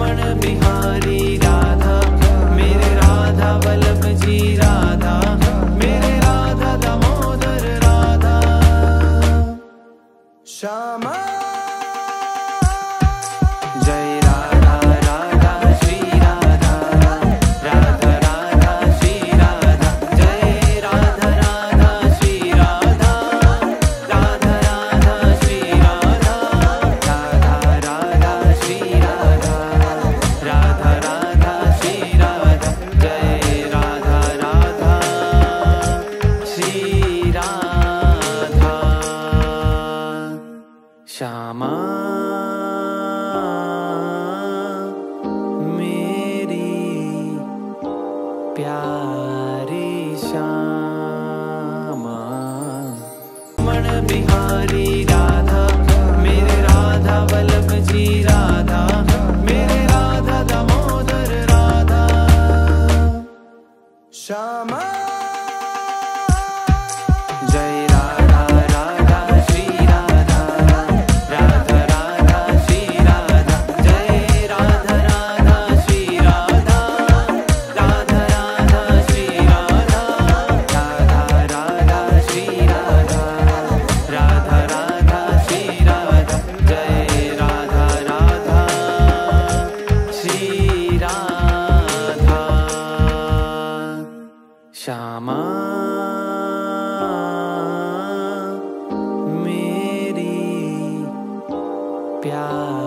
रमण बिहारी राधा, मेरे राधा वल्लभ जी राधा, मेरे राधा दामोदर राधा। श्यामा जय राधा राधा श्री राधा, राधा राधा श्री राधा, जय राधा राधा श्री राधा, राधा राधा श्री राधा, राधा राधा श्री राधा, राधा राधा श्री राधा, जय राधा राधा श्री राधा। श्यामा प्यारी श्यामा, रमण बिहारी राधा, मेरे राधा वल्लभ जी राधा, मेरे राधा दामोदर राधा। श्यामा जय राधा राधा श्री राधा, राधा राधा श्री राधा, जय राधा राधा श्री राधा, राधा राधा श्री राधा, राधा राधा श्री राधा, राधा राधा श्री राधा, जय राधा राधा श्री राधा। श्यामा मेरी प्यारी